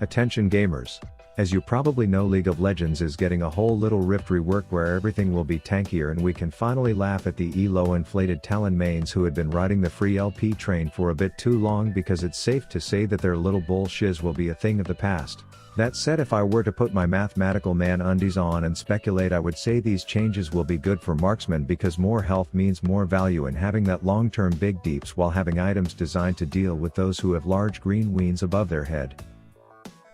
Attention gamers. As you probably know, League of Legends is getting a whole little ripped rework where everything will be tankier, and we can finally laugh at the elo inflated Talon mains who had been riding the free LP train for a bit too long, because it's safe to say that their little bull shiz will be a thing of the past. That said, if I were to put my mathematical man undies on and speculate, I would say these changes will be good for marksmen, because more health means more value in having that long-term big deeps, while having items designed to deal with those who have large green weens above their head.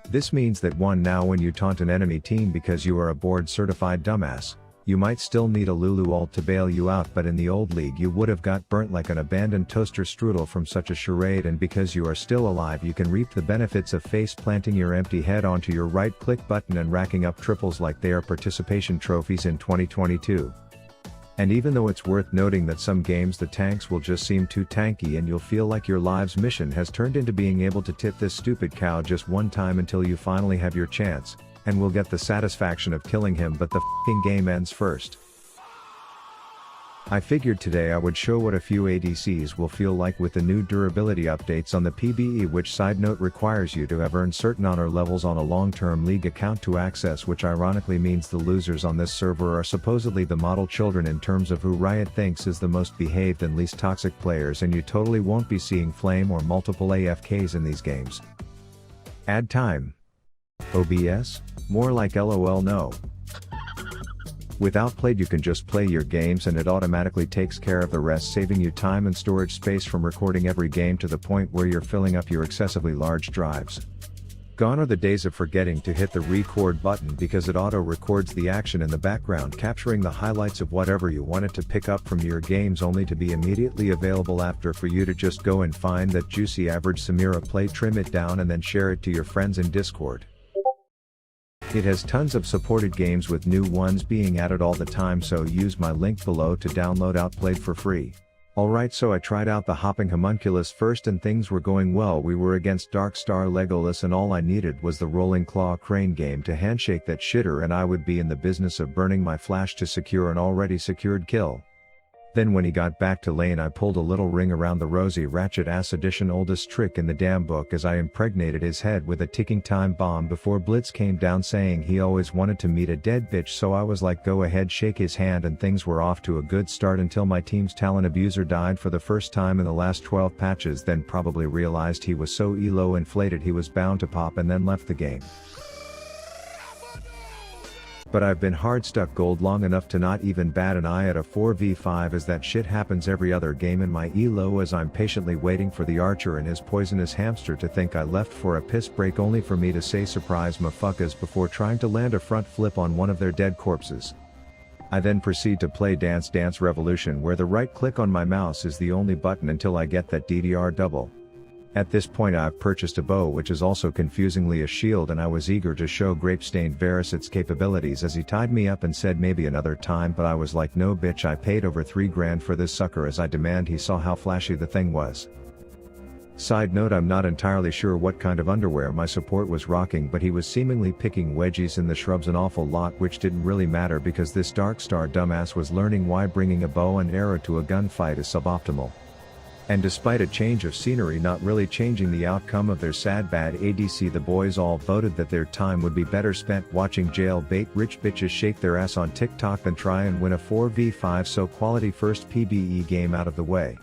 This means that now when you taunt an enemy team because you are a board certified dumbass, you might still need a Lulu ult to bail you out, but in the old league you would have got burnt like an abandoned toaster strudel from such a charade, and because you are still alive you can reap the benefits of face planting your empty head onto your right click button and racking up triples like they are participation trophies in 2022. And even though it's worth noting that some games the tanks will just seem too tanky and you'll feel like your live's mission has turned into being able to tip this stupid cow just one time until you finally have your chance, and will get the satisfaction of killing him, but the f***ing game ends first. I figured today I would show what a few ADCs will feel like with the new durability updates on the PBE, which side note requires you to have earned certain honor levels on a long-term league account to access, which ironically means the losers on this server are supposedly the model children in terms of who Riot thinks is the most behaved and least toxic players, and you totally won't be seeing flame or multiple AFKs in these games. Ad time. OBS? More like LOL no. With Outplayed you can just play your games and it automatically takes care of the rest, saving you time and storage space from recording every game to the point where you're filling up your excessively large drives. Gone are the days of forgetting to hit the record button, because it auto-records the action in the background, capturing the highlights of whatever you want it to pick up from your games, only to be immediately available after for you to just go and find that juicy average Samira play, trim it down and then share it to your friends in Discord. It has tons of supported games with new ones being added all the time, so use my link below to download Outplayed for free. Alright, so I tried out the Hopping Homunculus first and things were going well. We were against Darkstar Legolas and all I needed was the Rolling Claw Crane game to handshake that shitter, and I would be in the business of burning my flash to secure an already secured kill. Then when he got back to lane I pulled a little ring around the rosy ratchet ass edition oldest trick in the damn book, as I impregnated his head with a ticking time bomb before Blitz came down saying he always wanted to meet a dead bitch, so I was like, go ahead, shake his hand, and things were off to a good start until my team's Talon abuser died for the first time in the last 12 patches, then probably realized he was so elo inflated he was bound to pop, and then left the game. But I've been hard stuck gold long enough to not even bat an eye at a 4v5, as that shit happens every other game in my elo, as I'm patiently waiting for the archer and his poisonous hamster to think I left for a piss break, only for me to say surprise motherfuckers before trying to land a front flip on one of their dead corpses. I then proceed to play Dance Dance Revolution, where the right click on my mouse is the only button until I get that DDR double. At this point I've purchased a bow, which is also confusingly a shield, and I was eager to show Grapestained Varus its capabilities as he tied me up and said maybe another time, but I was like, no bitch, I paid over 3 grand for this sucker, as I demand he saw how flashy the thing was. Side note, I'm not entirely sure what kind of underwear my support was rocking, but he was seemingly picking wedgies in the shrubs an awful lot, which didn't really matter because this Darkstar dumbass was learning why bringing a bow and arrow to a gunfight is suboptimal. And despite a change of scenery not really changing the outcome of their sad bad ADC, the boys all voted that their time would be better spent watching jailbait rich bitches shake their ass on TikTok than try and win a 4v5, so quality first PBE game out of the way.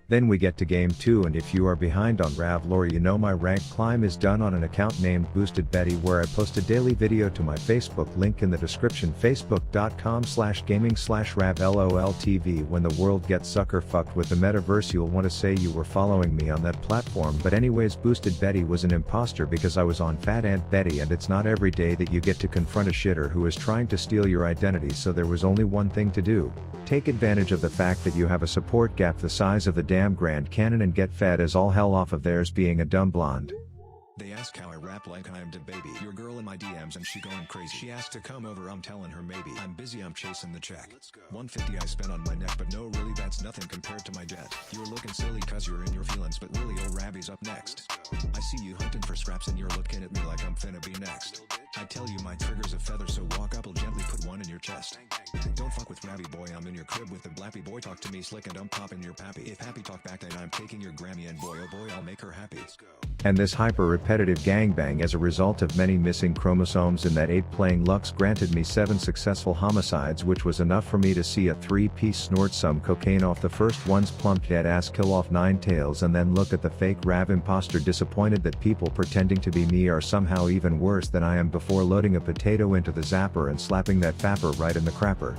Then we get to game 2, and if you are behind on Rav lore, you know my rank climb is done on an account named Boosted Betty, where I post a daily video to my Facebook, link in the description, facebook.com/gaming/RavLOLTV. When the world gets sucker fucked with the metaverse, you'll want to say you were following me on that platform, but anyways, Boosted Betty was an imposter because I was on Fat Aunt Betty, and it's not every day that you get to confront a shitter who is trying to steal your identity, so there was only one thing to do. Take advantage of the fact that you have a support gap the size of the damn Grand Canyon and get fed as all hell off of theirs being a dumb blonde. They ask how I rap like I'm the baby. Your girl in my DMs and she going crazy. She asked to come over, I'm telling her maybe. I'm busy, I'm chasing the check. 150 I spent on my neck, but no really that's nothing compared to my debt. You're looking silly cause you're in your feelings, but really old Rabby's up next. I see you hunting for scraps and you're looking at me like I'm finna be next. I tell you my trigger's a feather, so walk up, I'll gently put one in your chest. Don't fuck with Rabby boy, I'm in your crib with the blappy boy. Talk to me slick and I'm popping your pappy. If happy talk back then I'm taking your Grammy, and boy oh boy I'll make her happy. And this hyper competitive gangbang as a result of many missing chromosomes in that 8 playing Lux granted me 7 successful homicides, which was enough for me to see a 3-piece snort some cocaine off the first one's plump dead ass kill off 9 tails and then look at the fake Rav imposter disappointed that people pretending to be me are somehow even worse than I am before loading a potato into the zapper and slapping that fapper right in the crapper.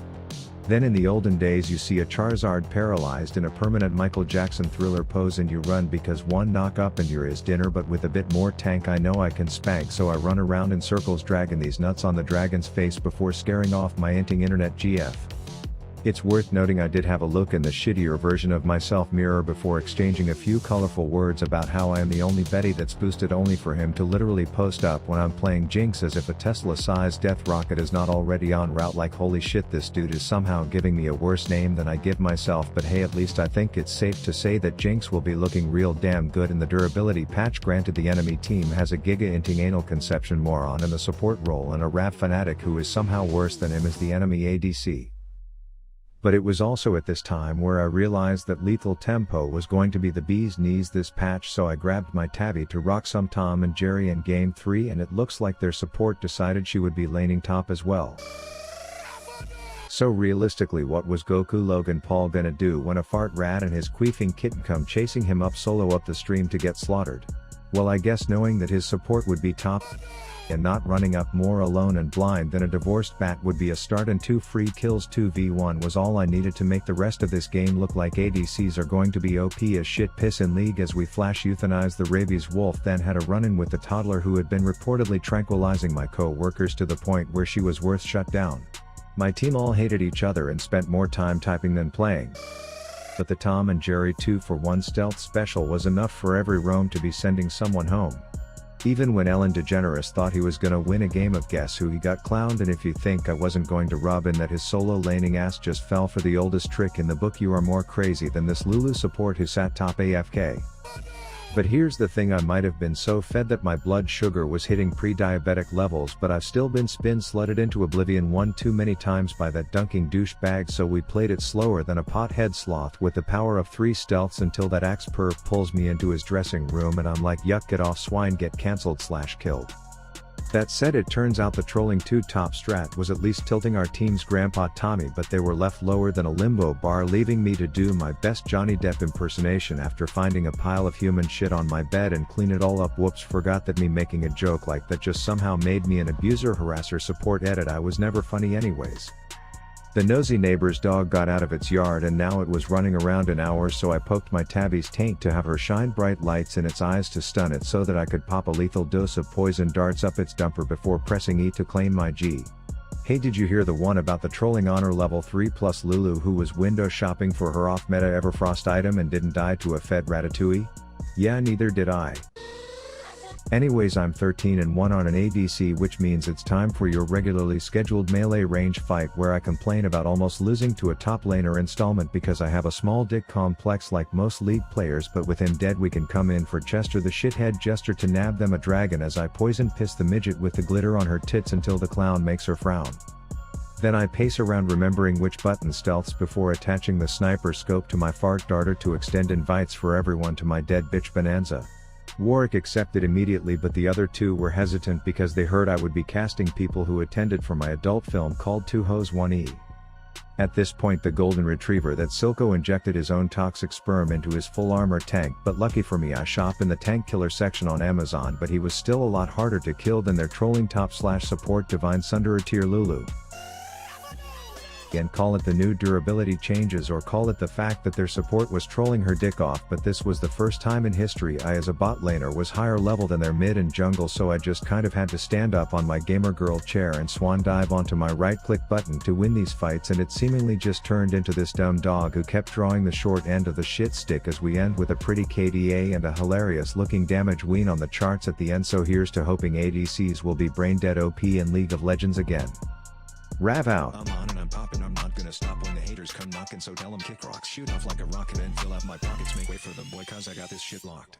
Then in the olden days you see a Charizard paralyzed in a permanent Michael Jackson Thriller pose and you run because one knock up and you're his dinner, but with a bit more tank I know I can spank, so I run around in circles dragging these nuts on the dragon's face before scaring off my inting internet GF. It's worth noting I did have a look in the shittier version of myself mirror before exchanging a few colorful words about how I am the only Betty that's boosted, only for him to literally post up when I'm playing Jinx as if a Tesla-sized death rocket is not already en route, like holy shit this dude is somehow giving me a worse name than I give myself, but hey, at least I think it's safe to say that Jinx will be looking real damn good in the durability patch. Granted, the enemy team has a giga-inting anal conception moron in the support role and a Rav fanatic who is somehow worse than him as the enemy ADC. But it was also at this time where I realized that lethal tempo was going to be the bee's knees this patch, so I grabbed my tabby to rock some Tom and Jerry in game 3, and it looks like their support decided she would be laning top as well. So realistically, what was Goku Logan Paul gonna do when a fart rat and his queefing kitten come chasing him up solo up the stream to get slaughtered? Well, I guess knowing that his support would be top and not running up more alone and blind than a divorced bat would be a start, and 2 free kills 2v1 was all I needed to make the rest of this game look like ADCs are going to be OP as shit piss in league as we flash euthanize the rabies wolf, then had a run-in with the toddler who had been reportedly tranquilizing my co-workers to the point where she was worth shut down. My team all hated each other and spent more time typing than playing. But the Tom and Jerry 2-for-1 stealth special was enough for every roam to be sending someone home. Even when Ellen DeGeneres thought he was gonna win a game of Guess Who, he got clowned, and if you think I wasn't going to rub in that his solo laning ass just fell for the oldest trick in the book, you are more crazy than this Lulu support who sat top AFK. But here's the thing, I might have been so fed that my blood sugar was hitting pre-diabetic levels, but I've still been spin-slutted into oblivion one too many times by that dunking douchebag, so we played it slower than a pothead sloth with the power of 3 stealths until that axe perv pulls me into his dressing room and I'm like, yuck, get off swine, get cancelled / killed. That said, it turns out the trolling 2 top strat was at least tilting our team's grandpa Tommy, but they were left lower than a limbo bar, leaving me to do my best Johnny Depp impersonation after finding a pile of human shit on my bed and clean it all up. Whoops, forgot that me making a joke like that just somehow made me an abuser harasser support. Edit, I was never funny anyways. The nosy neighbor's dog got out of its yard and now it was running around in hours, so I poked my tabby's taint to have her shine bright lights in its eyes to stun it so that I could pop a lethal dose of poison darts up its dumper before pressing E to claim my G. Hey, did you hear the one about the trolling honor level 3+ Lulu who was window shopping for her off-meta Everfrost item and didn't die to a fed ratatouille? Yeah, neither did I. Anyways, I'm 13-1 on an ADC, which means it's time for your regularly scheduled melee range fight where I complain about almost losing to a top laner installment because I have a small dick complex like most league players, but with him dead we can come in for Chester the shithead jester to nab them a dragon as I poison piss the midget with the glitter on her tits until the clown makes her frown. Then I pace around remembering which button stealths before attaching the sniper scope to my fart darter to extend invites for everyone to my dead bitch bonanza. Warwick accepted immediately, but the other 2 were hesitant because they heard I would be casting people who attended for my adult film called 2 Hoes 1E. At this point, the golden retriever that Silco injected his own toxic sperm into his full armor tank, but lucky for me I shop in the tank killer section on Amazon, but he was still a lot harder to kill than their trolling top / support Divine Sunderer tier Lulu. And call it the new durability changes or call it the fact that their support was trolling her dick off, but this was the first time in history I as a bot laner was higher level than their mid and jungle, so I just kind of had to stand up on my gamer girl chair and swan dive onto my right click button to win these fights, and it seemingly just turned into this dumb dog who kept drawing the short end of the shit stick as we end with a pretty KDA and a hilarious looking damage ween on the charts at the end, so here's to hoping ADCs will be brain dead OP in League of Legends again. Rav out. I'm on and I'm popping, I'm not gonna stop when the haters come knocking, so tell them kick rocks, shoot off like a rocket and fill up my pockets, make way for them boy cause I got this shit locked.